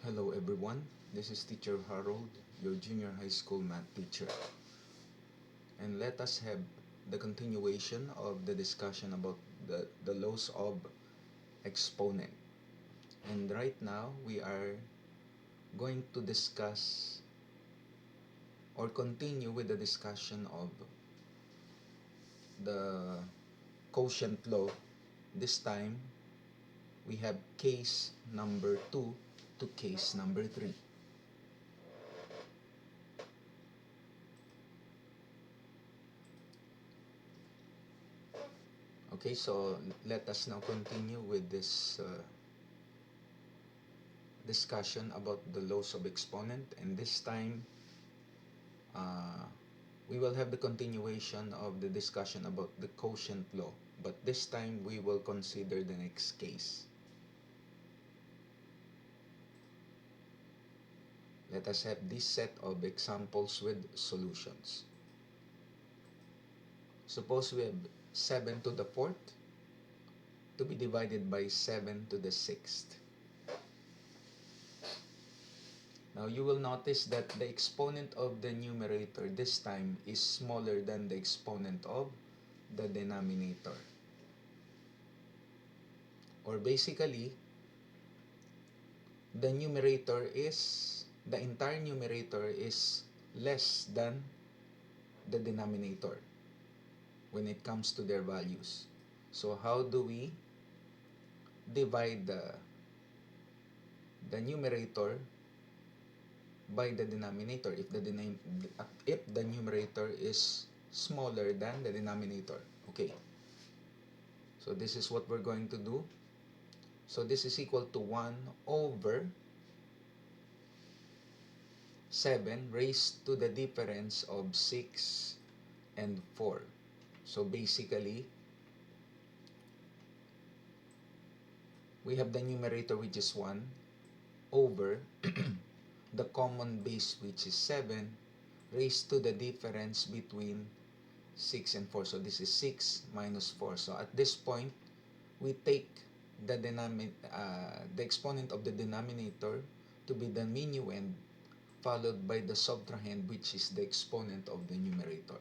Hello everyone, this is Teacher Harold, your junior high school math teacher. And let us have the continuation of the discussion about the laws of exponent. And right now we are going to discuss or continue with the discussion of the quotient law. This time we have case number 2 to case number 3. Okay, so let us now continue with this discussion about the laws of exponent, and this time uh, we will have the continuation of the discussion about the quotient law, but this time we will consider the next case. Let us have this set of examples with solutions. Suppose we have 7 to the 4th to be divided by 7 to the 6th. Now you will notice that the exponent of the numerator this time is smaller than the exponent of the denominator. Or basically, the entire numerator is less than the denominator when it comes to their values. So how do we divide the numerator by the denominator if the numerator is smaller than the denominator? Okay, so this is what we're going to do. So this is equal to 1 over 7 raised to the difference of 6 and 4. So basically, we have the numerator, which is 1, over the common base, which is 7, raised to the difference between 6 and 4. So this is 6 minus 4. So at this point, we take the exponent of the denominator to be the minuend, followed by the subtrahend, which is the exponent of the numerator.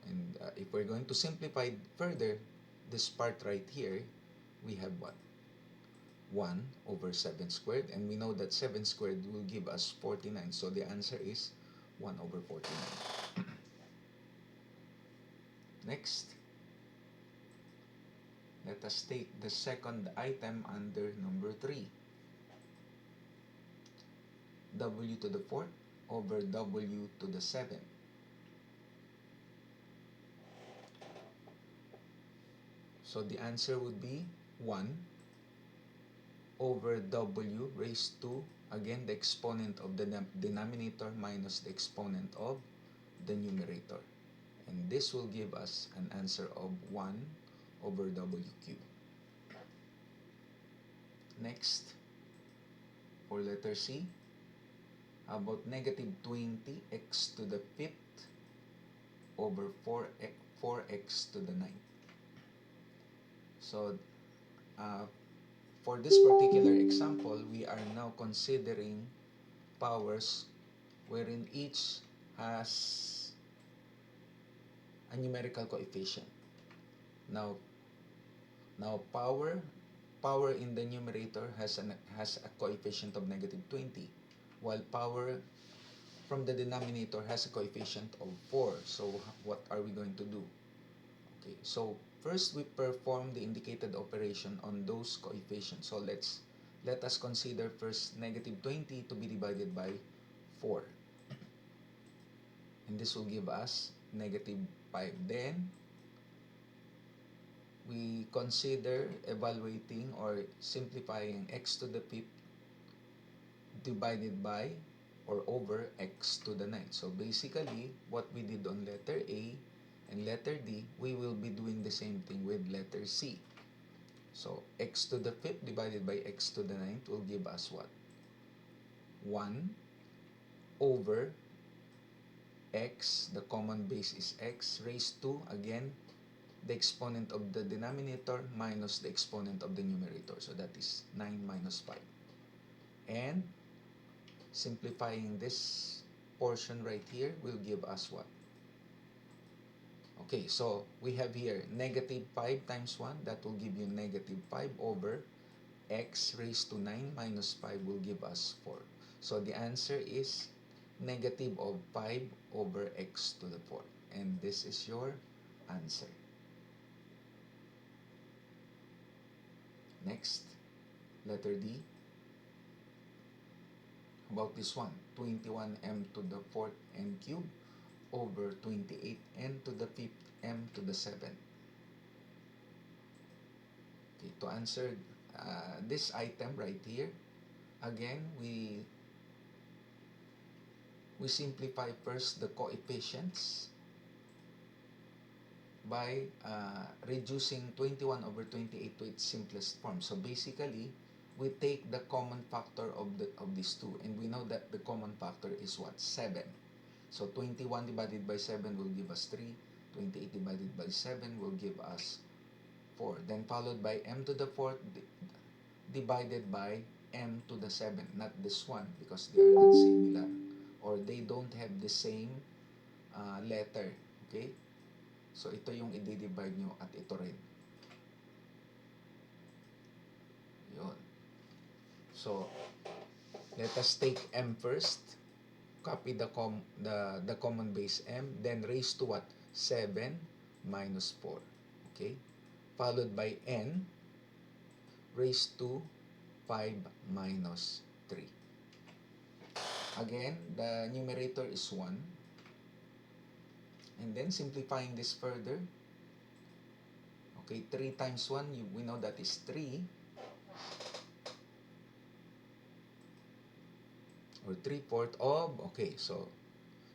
And if we're going to simplify further this part right here, we have what? 1 over 7 squared, and we know that 7 squared will give us 49. So the answer is 1 over 49. Next, let us take the second item under number 3. W to the 4th over W to the 7th. So the answer would be 1 over W raised to, again, the exponent of the denominator minus the exponent of the numerator. And this will give us an answer of 1 over W cubed. Next, for letter C, how about negative 20x to the 5th over 4x to the 9th. So for this particular example, we are now considering powers wherein each has a numerical coefficient. Now power in the numerator has a coefficient of negative 20, while power from the denominator has a coefficient of 4. So what are we going to do? Okay, so first we perform the indicated operation on those coefficients. So let us consider first negative 20 to be divided by 4. And this will give us negative 5. Then we consider evaluating or simplifying x to the 5th divided by or over x to the 9th. So basically, what we did on letter A and letter D, we will be doing the same thing with letter C. So x to the 5th divided by x to the 9th will give us what? 1 over x, the common base is x, raised to, again, the exponent of the denominator minus the exponent of the numerator. So that is 9 minus 5. And simplifying this portion right here will give us what? Okay, so we have here negative 5 times 1. That will give you negative 5 over x raised to 9 minus 5 will give us 4. So the answer is negative of 5 over x to the 4. And this is your answer. Next, letter D. About this one, 21m to the 4th n cube over 28n to the 5th m to the 7th. Okay, to answer this item right here, again, we simplify first the coefficients by reducing 21 over 28 to its simplest form. So basically, we take the common factor of these two, and we know that the common factor is what? 7. So 21 divided by 7 will give us 3. 28 divided by 7 will give us 4. Then followed by m to the 4th divided by m to the 7. Not this one because they are not similar, or they don't have the same letter. Okay? So ito yung i-divide nyo at ito rin. Yun. So, let us take m first. Copy the common base m, then raise to what? 7 minus 4. Okay? Followed by n raised to 5 minus 3. Again, the numerator is 1. And then simplifying this further. Okay, 3 times 1, we know that is 3. Or 3/4 of, okay, so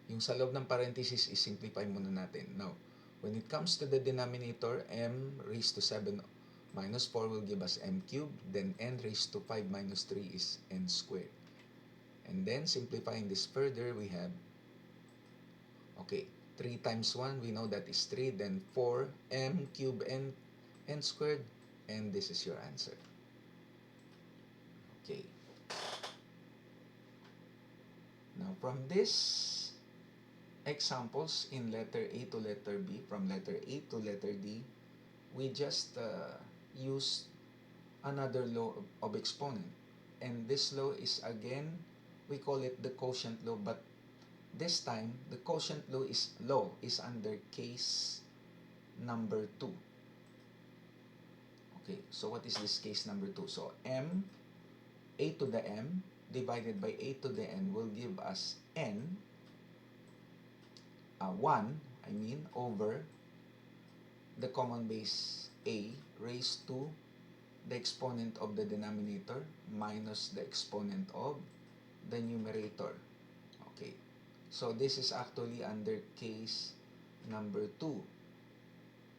yung sa loob ng parenthesis is simplify muna natin. Now, when it comes to the denominator, m raised to 7 minus 4 will give us m cubed. Then n raised to 5 minus 3 is n squared. And then simplifying this further, we have, okay, 3 times 1, we know that is 3. Then 4 m cubed n squared. And this is your answer. Okay. Now, from this examples in letter A to letter B, from letter A to letter D, we just use another law of exponent. And this law is, again, we call it the quotient law, but this time, the quotient law is under case number 2. Okay, so what is this case number 2? So, a to the m divided by a to the n will give us n, 1, over the common base a raised to the exponent of the denominator minus the exponent of the numerator. Okay, so this is actually under case number 2.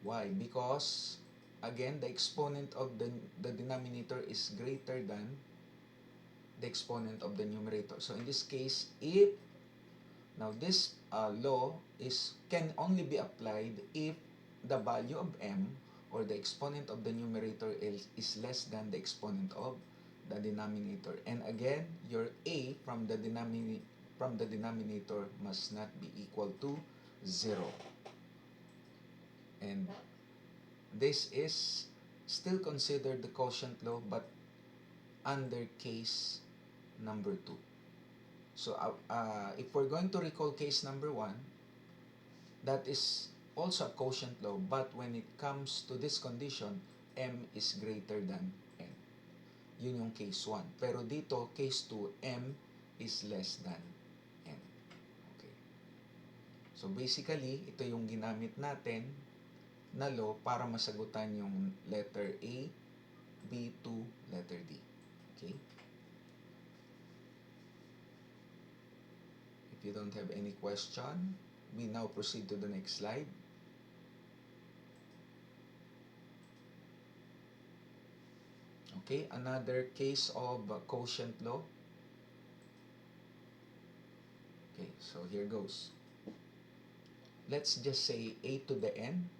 Why? Because, again, the exponent of the denominator is greater than the exponent of the numerator. So in this case, if now this law can only be applied if the value of m, or the exponent of the numerator, is less than the exponent of the denominator. And again, your a from the denominator must not be equal to 0. And this is still considered the quotient law, but under case number 2. So if we're going to recall case number 1, that is also a quotient law, but when it comes to this condition, m is greater than n. Yun yung case 1. Pero dito, case 2, m is less than n. Okay. So basically, ito yung ginamit natin na law para masagutan yung letter A, B to letter D. Okay? If you don't have any question, we now proceed to the next slide. Okay, another case of quotient law. Okay, so here goes. Let's just say a to the n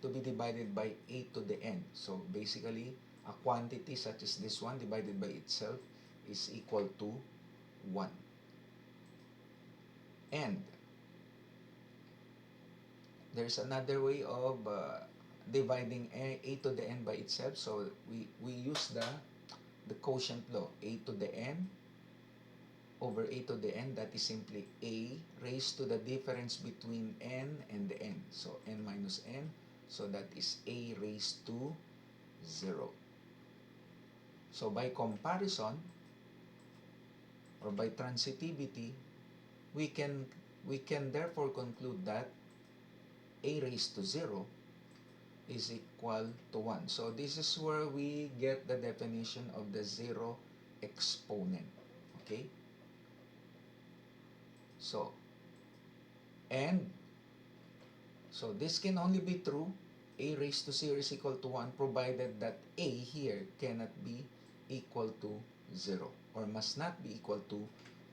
to be divided by a to the n. So basically, a quantity such as this one divided by itself is equal to 1. And there's another way of dividing a to the n by itself. So we use the quotient law. A to the n over a to the n, that is simply a raised to the difference between n and the n. So n minus n, so that is a raised to 0. So by comparison, or by transitivity, we can therefore conclude that a raised to 0 is equal to 1. So this is where we get the definition of the zero exponent. Okay? So, and, so this can only be true, a raised to 0 is equal to 1, provided that a here cannot be equal to 0, or must not be equal to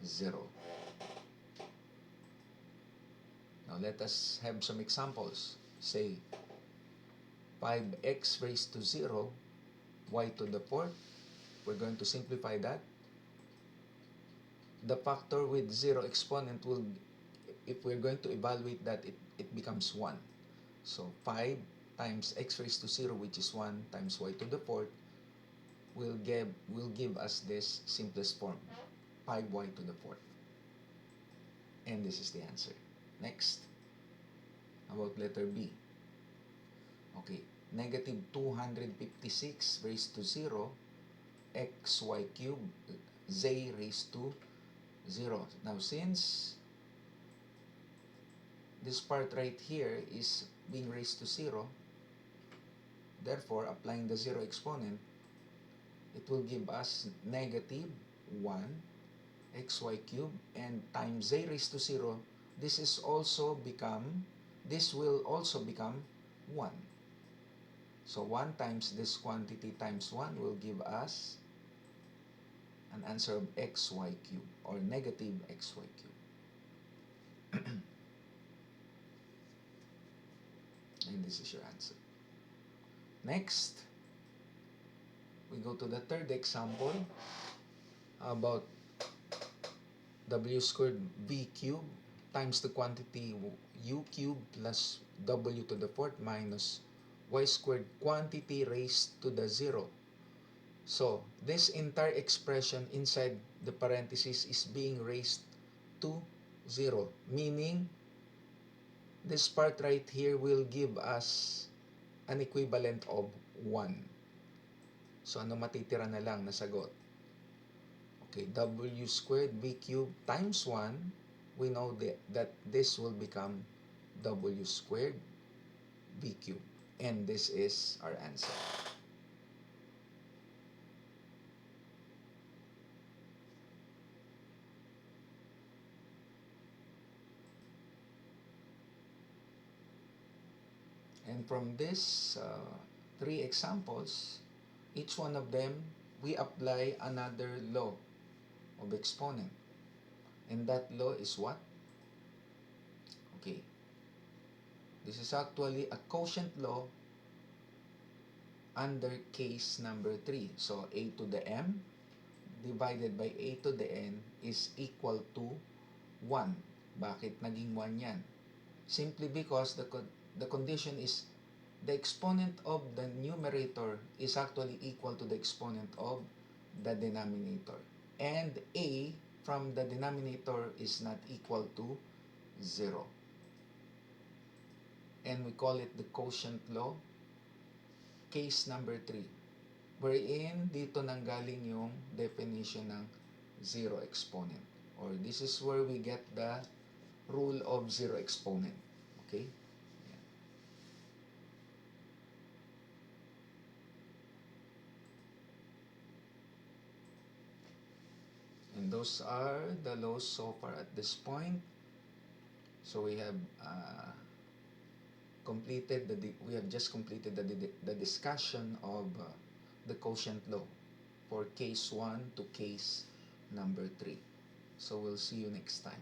0. Now let us have some examples. Say 5x raised to 0, y to the 4th. We're going to simplify that. The factor with 0 exponent will, if we're going to evaluate that, it becomes 1. So 5 times x raised to 0, which is 1, times y to the 4th, will give us this simplest form, 5y to the 4th. And this is the answer. Next, about letter B. Okay, negative 256 raised to 0, xy cubed, z raised to 0. Now, since this part right here is being raised to 0, therefore, applying the 0 exponent, it will give us negative 1 xy cubed, and times z raised to 0, this will also become 1. So 1 times this quantity times 1 will give us an answer of xy cubed, or negative xy cubed. And this is your answer. Next, we go to the third example about w squared v cubed times the quantity u cubed plus w to the 4th minus y squared quantity raised to the 0. So, this entire expression inside the parenthesis is being raised to 0, meaning this part right here will give us an equivalent of 1. So, ano matitira na lang na sagot? Okay, w squared v cubed times 1, we know that this will become w squared v cubed. And this is our answer. And from this 3 examples, each one of them, we apply another law of exponent. And that law is what? Okay. This is actually a quotient law under case number 3. So, a to the m divided by a to the n is equal to 1. Bakit naging 1 yan? Simply because the condition is the exponent of the numerator is actually equal to the exponent of the denominator. And a from the denominator is not equal to 0. And we call it the quotient law, case number 3. Wherein dito nanggaling yung definition ng zero exponent. Or this is where we get the rule of zero exponent. Okay? Yan. And those are the laws so far at this point. So we have just completed the discussion of the quotient law for case 1 to case number 3. So we'll see you next time.